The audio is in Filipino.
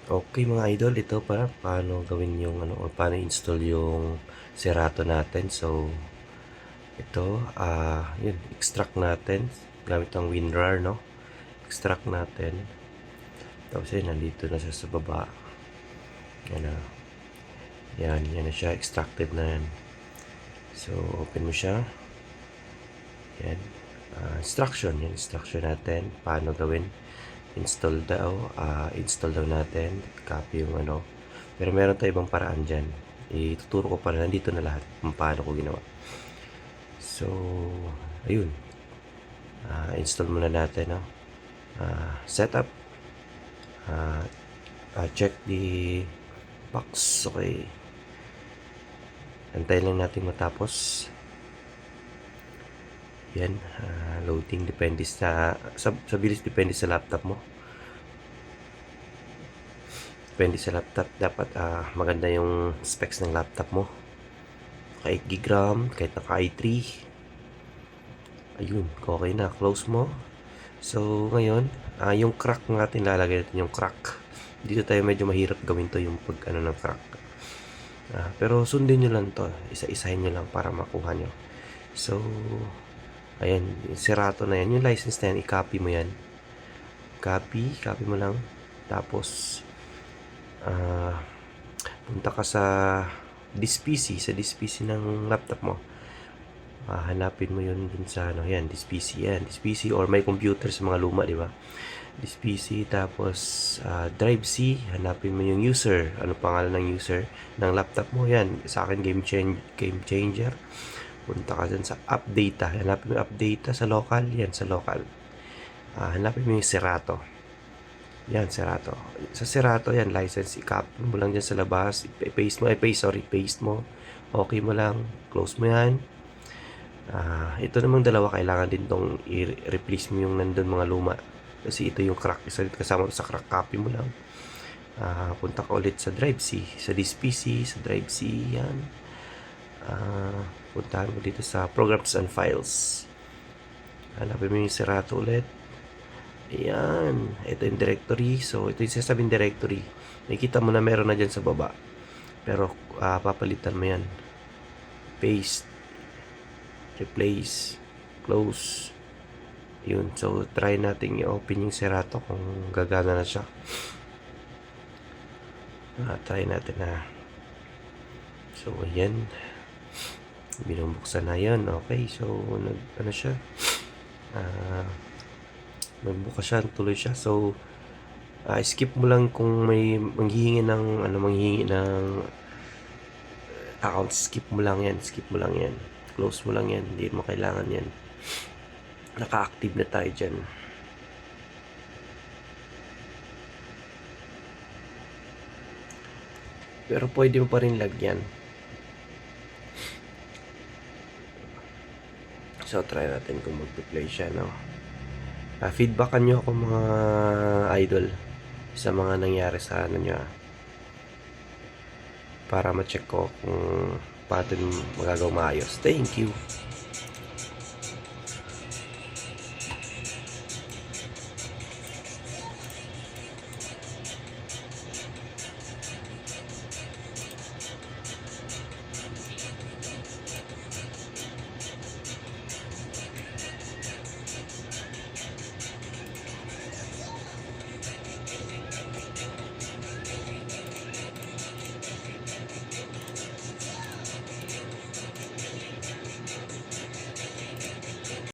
Okay mga idol, ito para paano gawin yung ano or paano install yung Serato natin. So ito, yun, extract natin gamit ang WinRAR, no? Extract natin. Tapos yun, nandito na siya sa baba. Yan na. Yan na siya, extracted na yan. So open mo siya. Yan. Instruction natin. Paano gawin? Install daw natin. Copy yung ano. Pero meron tayong ibang paraan dyan. Ituturo ko para nandito na lahat kung paano ko ginawa. So, ayun. Install muna natin. No? Setup. Check the box. Okay. Antayin lang natin matapos. Yan. Loading. Depende sa bilis. Depende sa laptop mo. Depende sa laptop. Dapat maganda yung specs ng laptop mo. Naka 8 GB RAM. Kahit naka i3. Ayun. Okay na. Close mo. So, ngayon, yung crack natin, lalagay natin yung crack. Dito tayo medyo mahirap gawin to yung pag ano ng crack. Pero sundin nyo lang to. Isa-isahin nyo lang para makuha nyo. So, ayan. Yung Serato na yan. Yung license na yan, i-copy mo yan. Copy mo lang. Tapos, punta ka sa this PC, ng laptop mo. Hanapin mo yun dun sa ano, yan, this PC or may computer sa mga luma, di ba? This PC, tapos drive C, hanapin mo yung user. Ano pangalan ng user ng laptop mo? Yan, sa akin game changer. Punta ka dyan sa app data. Hanapin mo yung app data sa local, yan sa local. Hanapin mo yung Serato. Yan, Serato. Sa Serato, yan, license. I-copy mo lang dyan sa labas. Paste mo. Okay mo lang. Close mo yan. Ito namang dalawa, kailangan din tong i-replace mo yung nandun mga luma. Kasi ito yung crack. Isa kasama sa crack, copy mo lang. Punta ka ulit sa Drive C. Sa this PC, sa Drive C, yan. Puntahan mo dito sa Programs and Files. Hanapin mo yung Serato ulit. Ayan. Ito yung directory. So, ito yung sasabing directory. Nakikita mo na meron na dyan sa baba. Pero, papalitan mo yan. Paste. Replace. Close. Yun. So, try natin i-open yung Serato kung gagana na siya. Try natin na. So, ayan. Binubuksan na yan. Okay. So, ano siya? Magbukas siya, tuloy siya. So, skip mo lang kung may manghihingi ng account. Skip mo lang yan. Close mo lang yan. Hindi mo kailangan yan. Naka-active na tayo dyan. Pero pwede mo pa rin lagyan. So, try natin kung mag-play siya, no? Feedbackan nyo ako mga idol sa mga nangyari sa ano nyo, para ma-check ko kung paano magagawa maayos. Thank you.